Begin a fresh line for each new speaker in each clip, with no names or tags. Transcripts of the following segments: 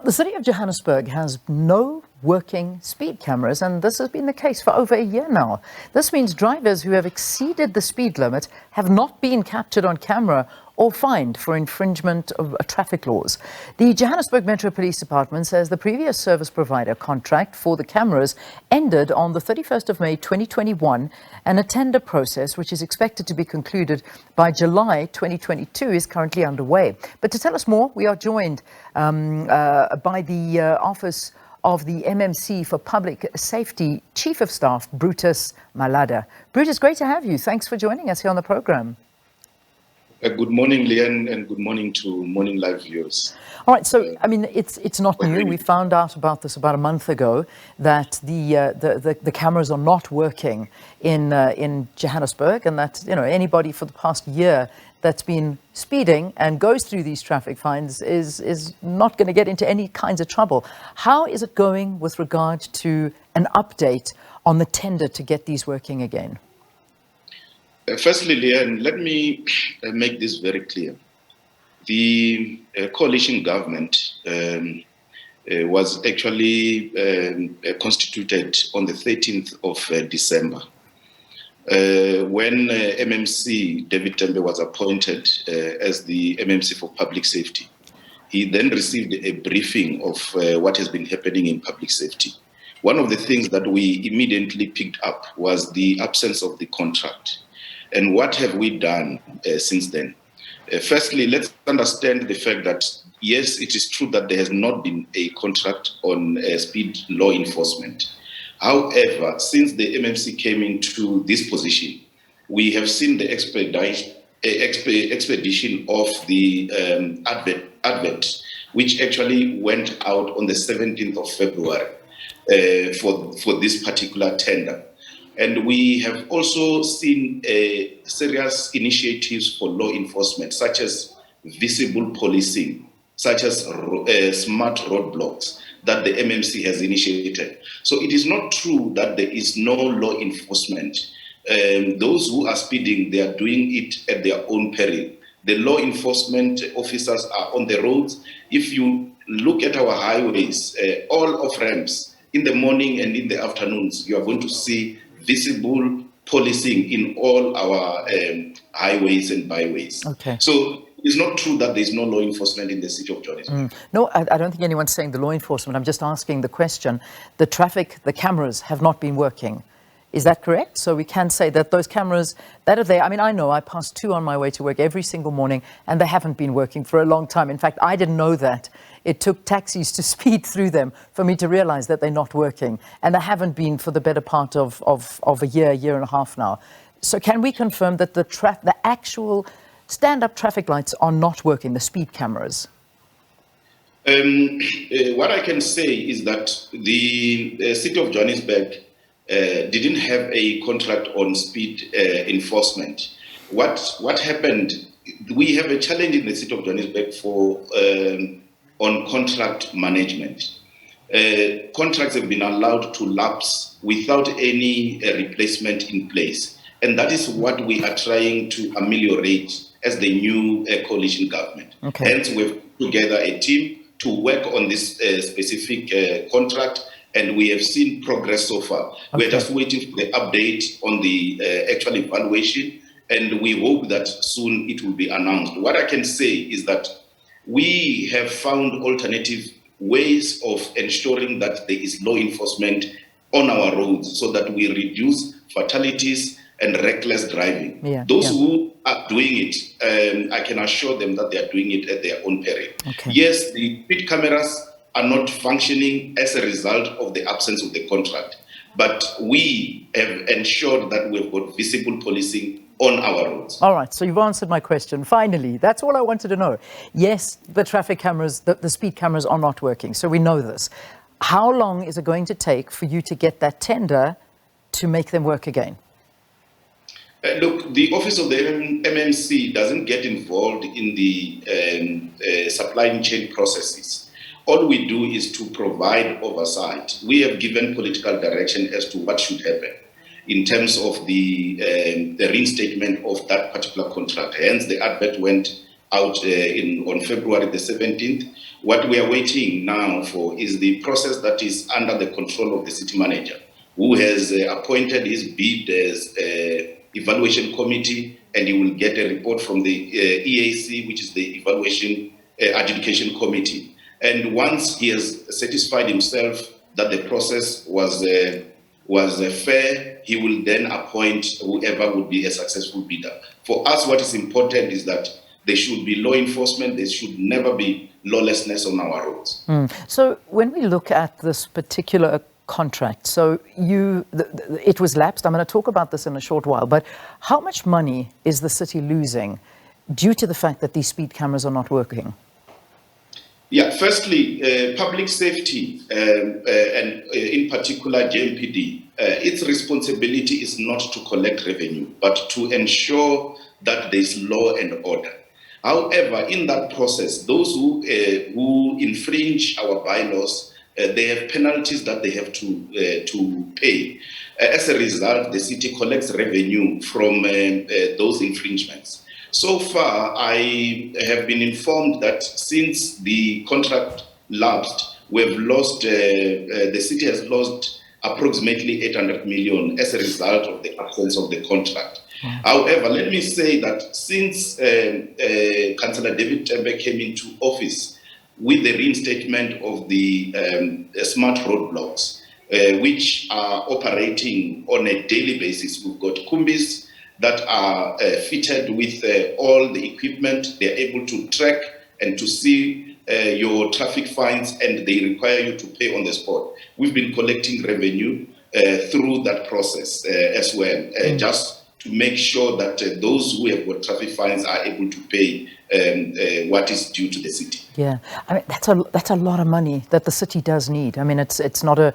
Well, the City of Johannesburg has no working speed cameras, and this has been the case for over a year now. This means drivers who have exceeded the speed limit have not been captured on camera or fined for infringement of traffic laws. The Johannesburg Metro Police Department says the previous service provider contract for the cameras ended on the 31st of May 2021, and a tender process, which is expected to be concluded by July 2022, is currently underway. But to tell us more, we are joined by the Office of the MMC for Public Safety Chief of Staff, Brutus Malada. Brutus, great to have you. Thanks for joining us here on the program.
Good morning, Leanne, and good morning to Morning Live viewers.
All right, so, I mean, it's not new. We found out about this about a month ago, that the cameras are not working in Johannesburg, and that, you know, anybody for the past year that's been speeding and goes through these traffic fines is not going to get into any kinds of trouble. How is it going with regard to an update on the tender to get these working again?
Firstly, Leanne, let me make this very clear. The coalition government was actually constituted on the 13th of December. When MMC David Tembe was appointed as the MMC for Public Safety, he then received a briefing of what has been happening in public safety. One of the things that we immediately picked up was the absence of the contract. And what have we done since then? Firstly, let's understand the fact that, yes, it is true that there has not been a contract on speed law enforcement. However, since the MMC came into this position, we have seen the expedition of the advert, which actually went out on the 17th of February for this particular tender. And we have also seen serious initiatives for law enforcement, such as visible policing, such as smart roadblocks that the MMC has initiated. So it is not true that there is no law enforcement. Those who are speeding, they are doing it at their own peril. The law enforcement officers are on the roads. If you look at our highways, all off ramps, in the morning and in the afternoons, you are going to see visible policing in all our highways and byways.
Okay.
So it's not true that there's no law enforcement in the City of Johannesburg.
No, I don't think anyone's saying the law enforcement. I'm just asking the question. The cameras have not been working. Is that correct? So we can say that those cameras that are there, I mean, I know I pass two on my way to work every single morning, and they haven't been working for a long time. In fact, I didn't know that. It took taxis to speed through them for me to realize that they're not working. And they haven't been for the better part of a year and a half now. So can we confirm that the actual stand-up traffic lights are not working, the speed cameras?
What I can say is that the City of Johannesburg didn't have a contract on speed enforcement. What happened? We have a challenge in the City of Johannesburg on contract management. Contracts have been allowed to lapse without any replacement in place, and that is what we are trying to ameliorate as the new coalition government.
Okay.
Hence, we've put together a team to work on this specific contract. And we have seen progress so far. Okay. We're just waiting for the update on the actual evaluation, and we hope that soon it will be announced. What I can say is that we have found alternative ways of ensuring that there is law enforcement on our roads so that we reduce fatalities and reckless driving. Those who are doing it, I can assure them that they are doing it at their own peril. Okay. Yes, the speed cameras are not functioning as a result of the absence of the contract. But we have ensured that we've got visible policing on our roads.
All right, so you've answered my question. Finally, that's all I wanted to know. Yes, the traffic cameras, the speed cameras are not working, so we know this. How long is it going to take for you to get that tender to make them work again?
Look, the Office of the MMC doesn't get involved in the supply chain processes. All we do is to provide oversight. We have given political direction as to what should happen in terms of the reinstatement of that particular contract. Hence, the advert went out on February the 17th. What we are waiting now for is the process that is under the control of the city manager, who has appointed his bid as evaluation committee, and he will get a report from the EAC, which is the evaluation adjudication committee. And once he has satisfied himself that the process was fair, he will then appoint whoever would be a successful bidder. For us, what is important is that there should be law enforcement. There should never be lawlessness on our roads.
So when we look at this particular contract, so it was lapsed. I'm going to talk about this in a short while, but how much money is the city losing due to the fact that these speed cameras are not working?
Yeah, firstly, public safety and in particular JMPD, its responsibility is not to collect revenue, but to ensure that there is law and order. However, in that process, those who infringe our bylaws, they have penalties that they have to pay. As a result, the city collects revenue from those infringements. So far, I have been informed that since the contract lapsed, we've lost. The city has lost approximately 800 million as a result of the absence of the contract. However, let me say that since Councillor David Tembe came into office with the reinstatement of the smart roadblocks, which are operating on a daily basis, we've got Kumbis that are fitted with all the equipment. They're able to track and to see your traffic fines, and they require you to pay on the spot. We've been collecting revenue through that process as well, just to make sure that those who have got traffic fines are able to pay what is due to the city.
Yeah, I mean that's a lot of money that the city does need. I mean it's not a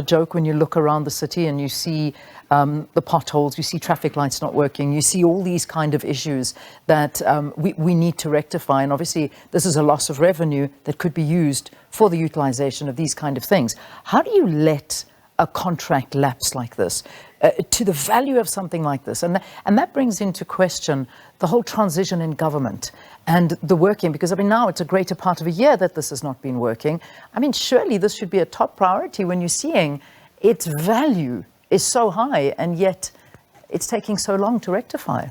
joke when you look around the city and you see the potholes, you see traffic lights not working, you see all these kind of issues that we need to rectify. And obviously this is a loss of revenue that could be used for the utilization of these kind of things. How do you let a contract lapse like this, to the value of something like this? And that brings into question the whole transition in government and the working, because I mean now it's a greater part of a year that this has not been working. I mean surely this should be a top priority when you're seeing its value is so high and yet it's taking so long to rectify.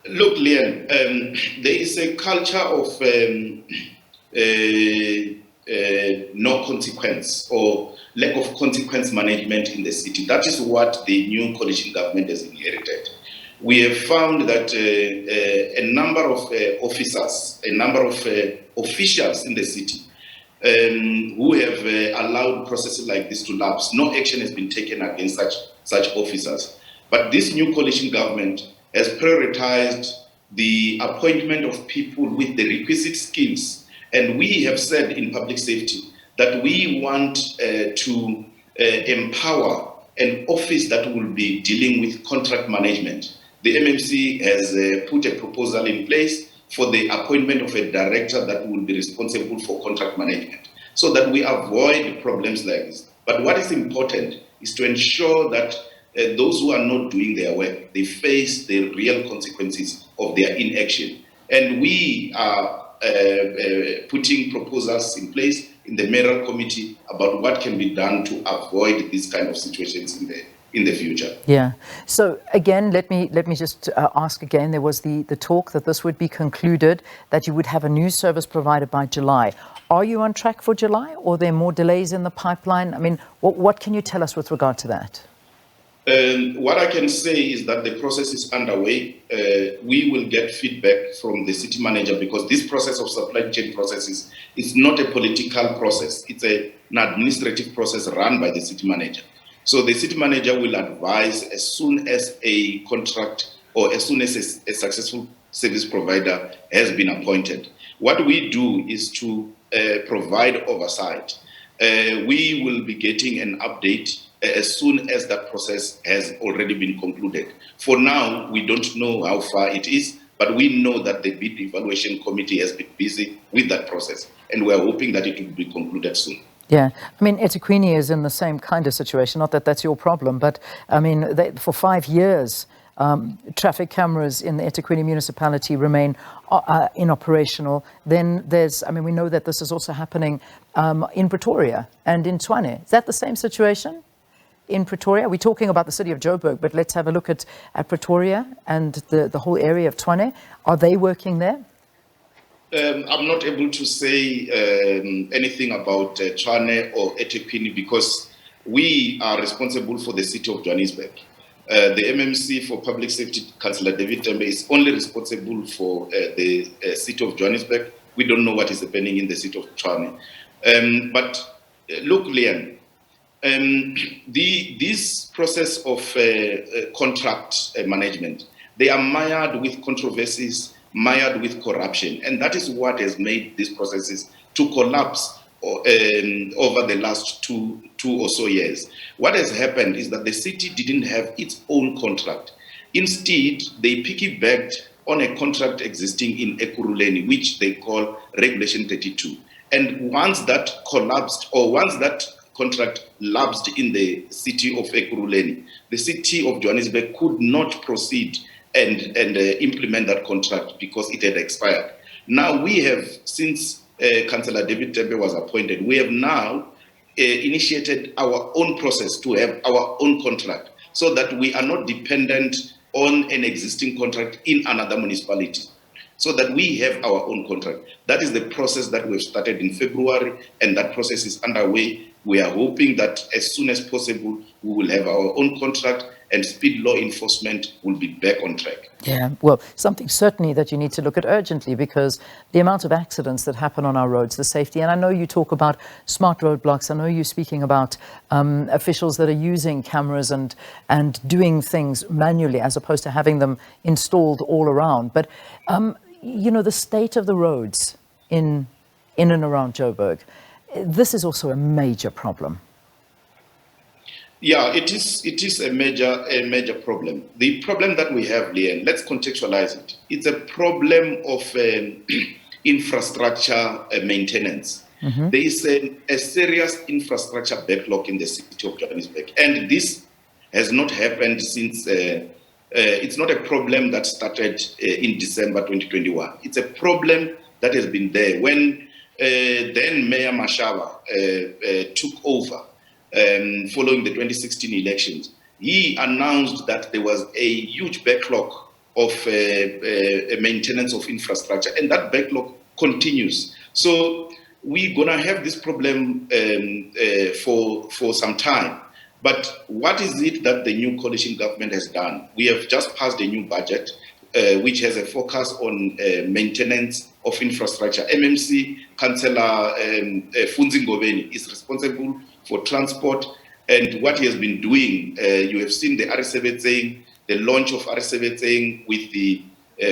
Look, Leanne, there is a culture of no consequence or lack of consequence management in the city. That is what the new coalition government has inherited. We have found that a number of officers, a number of officials in the city who have allowed processes like this to lapse, no action has been taken against such officers. But this new coalition government has prioritized the appointment of people with the requisite skills. And we have said in public safety that we want to empower an office that will be dealing with contract management. The MMC has put a proposal in place for the appointment of a director that will be responsible for contract management, so that we avoid problems like this. But what is important is to ensure that those who are not doing their work, they face the real consequences of their inaction. And we are putting proposals in place in the mayoral committee about what can be done to avoid these kind of situations in the future.
Yeah. So again, let me just ask again. There was the talk that this would be concluded, that you would have a new service provided by July. Are you on track for July, or are there more delays in the pipeline? I mean, what can you tell us with regard to that?
What I can say is that the process is underway. We will get feedback from the city manager, because this process of supply chain processes is not a political process. It's an administrative process run by the city manager. So the city manager will advise as soon as a contract or as soon as a successful service provider has been appointed. What we do is to provide oversight. We will be getting an update as soon as that process has already been concluded. For now, we don't know how far it is, but we know that the bid evaluation committee has been busy with that process, and we're hoping that it will be concluded soon.
Yeah, I mean, eThekwini is in the same kind of situation. Not that that's your problem, but I mean, for 5 years, traffic cameras in the eThekwini municipality remain inoperational. Then there's, I mean, we know that this is also happening in Pretoria and in Tshwane. Is that the same situation in Pretoria? We're talking about the city of Joburg, but let's have a look at Pretoria and the whole area of Tshwane. Are they working there?
I'm not able to say anything about Tshwane or eThekwini because we are responsible for the city of Johannesburg. The MMC for Public Safety, Councillor David Tembe, is only responsible for the city of Johannesburg. We don't know what is happening in the city of Tshwane. But look, Leon, this process of contract management, they are mired with controversies, mired with corruption, and that is what has made these processes to collapse over the last two or so years. What has happened is that the city didn't have its own contract. Instead, they piggybacked on a contract existing in Ekurhuleni, which they call Regulation 32. And once that collapsed, or once that contract lapsed in the city of Ekurhuleni, the city of Johannesburg could not proceed and implement that contract because it had expired. Now we have, since Councillor David Tembe was appointed, we have now initiated our own process to have our own contract so that we are not dependent on an existing contract in another municipality, so that we have our own contract. That is the process that we've started in February, and that process is underway. We are hoping that as soon as possible, we will have our own contract and speed law enforcement will be back on track.
Yeah, well, something certainly that you need to look at urgently, because the amount of accidents that happen on our roads, the safety, and I know you talk about smart roadblocks, I know you're speaking about officials that are using cameras and doing things manually as opposed to having them installed all around. But, you know, the state of the roads in and around Joburg, this is also a major problem.
Yeah, it is a major problem. The problem that we have, Leon, let's contextualize it. It's a problem of infrastructure maintenance. Mm-hmm. There is a serious infrastructure backlog in the city of Johannesburg, and this has not happened since. It's not a problem that started in December 2021. It's a problem that has been there when then Mayor Mashaba took over. Following the 2016 elections, he announced that there was a huge backlog of maintenance of infrastructure, and that backlog continues. So we're going to have this problem for some time. But what is it that the new coalition government has done? We have just passed a new budget, which has a focus on maintenance of infrastructure. MMC Councillor Funzi Ngobeni is responsible for transport, and what he has been doing, you have seen the RSABC, the launch of RSABC with the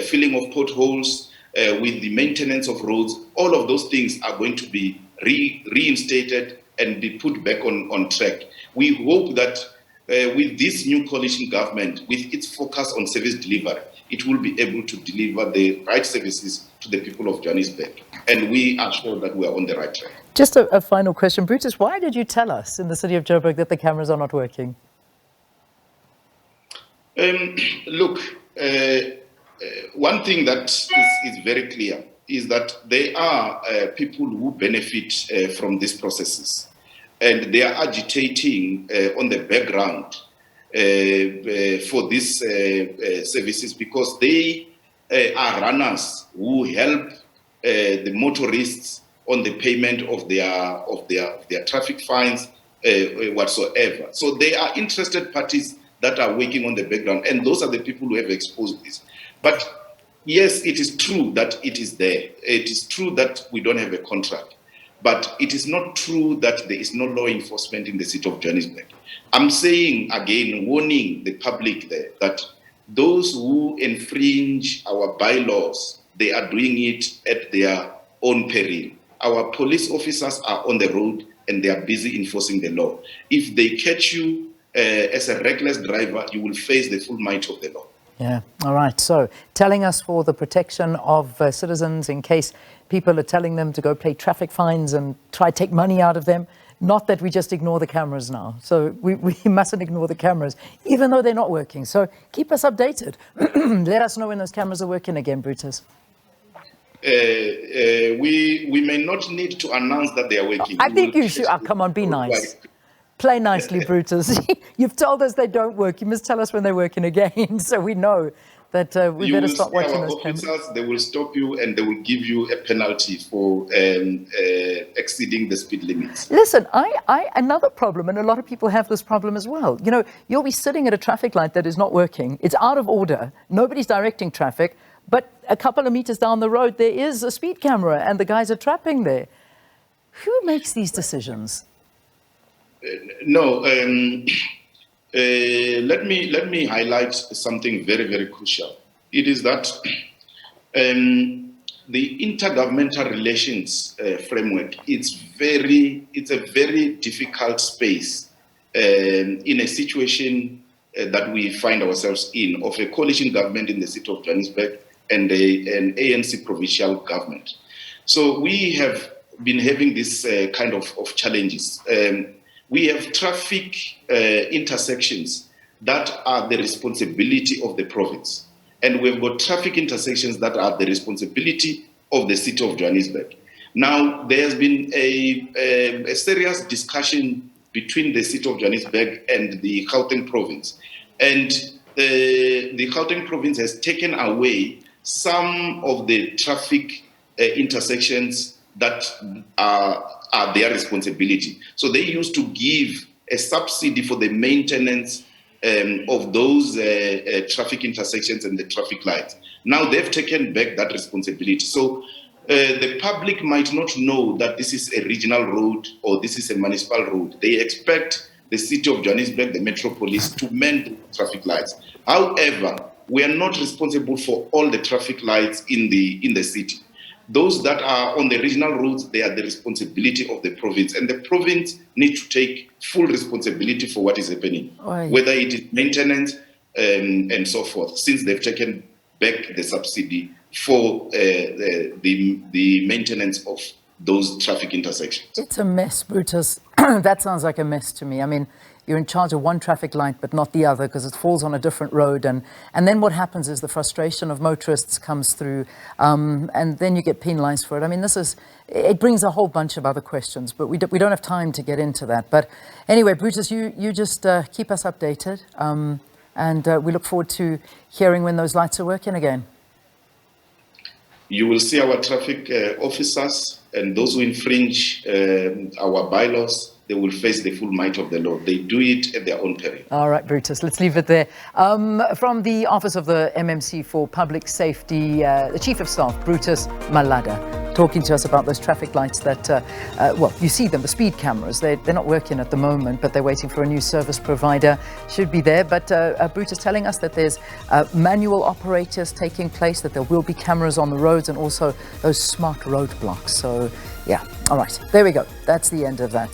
filling of potholes, with the maintenance of roads. All of those things are going to be reinstated and be put back on track. We hope that with this new coalition government, with its focus on service delivery, it will be able to deliver the right services to the people of Johannesburg. And we are sure that we are on the right track.
Just a final question. Brutus, why did you tell us in the city of Joburg that the cameras are not working?
Look, one thing that is very clear is that there are people who benefit from these processes, and they are agitating on the background for these services because they are runners who help the motorists on the payment of their traffic fines whatsoever. So they are interested parties that are working on the background, and those are the people who have exposed this. But yes, it is true that it is there. It is true that we don't have a contract. But it is not true that there is no law enforcement in the city of Johannesburg. I'm saying again, warning the public there, that those who infringe our bylaws, they are doing it at their own peril. Our police officers are on the road and they are busy enforcing the law. If they catch you as a reckless driver, you will face the full might of the law.
Yeah, all right. So telling us for the protection of citizens in case people are telling them to go pay traffic fines and try to take money out of them. Not that we just ignore the cameras now. So we mustn't ignore the cameras, even though they're not working. So keep us updated. Let us know when those cameras are working again, Brutus.
We may not need to announce that they are working.
I think you should. Oh, come on, be nice. Play nicely, Brutus. You've told us they don't work. You must tell us when they're working again, so we know that we better start watching those cameras.
They will stop you and they will give you a penalty for exceeding the speed limits.
Listen, another problem, and a lot of people have this problem as well. You know, you'll be sitting at a traffic light that is not working. It's out of order. Nobody's directing traffic. But a couple of meters down the road, there is a speed camera and the guys are trapping there. Who makes these decisions?
Let me highlight something very, very crucial. It is that the intergovernmental relations framework, it's a very difficult space in a situation that we find ourselves in, of a coalition government in the city of Johannesburg and an ANC provincial government. So we have been having this kind of challenges. We have traffic intersections that are the responsibility of the province. And we've got traffic intersections that are the responsibility of the city of Johannesburg. Now, there has been a serious discussion between the city of Johannesburg and the Gauteng province. And the Gauteng province has taken away some of the traffic intersections that are their responsibility. So they used to give a subsidy for the maintenance of those traffic intersections and the traffic lights. Now they've taken back that responsibility. So the public might not know that this is a regional road or this is a municipal road. They expect the City of Johannesburg, the Metro Police, to mend traffic lights. However, we are not responsible for all the traffic lights in the city. Those that are on the regional roads, they are the responsibility of the province. And the province needs to take full responsibility for what is happening, whether it is maintenance and so forth, since they've taken back the subsidy for the maintenance of those traffic intersections.
It's a mess, Brutus. That sounds like a mess to me. I mean, you're in charge of one traffic light, but not the other because it falls on a different road. And then what happens is the frustration of motorists comes through, and then you get penalized for it. I mean, it brings a whole bunch of other questions, but we don't have time to get into that. But anyway, Brutus, you just keep us updated, and we look forward to hearing when those lights are working again.
You will see our traffic officers and those who infringe our bylaws. They will face the full might of the law. They do it at their own peril.
All right, Brutus, let's leave it there. From the Office of the MMC for Public Safety, the Chief of Staff, Brutus Malada, talking to us about those traffic lights that, well, you see them, the speed cameras. They're not working at the moment, but they're waiting for a new service provider. Should be there. But Brutus telling us that there's manual operators taking place, that there will be cameras on the roads and also those smart roadblocks. So, yeah, all right, there we go. That's the end of that.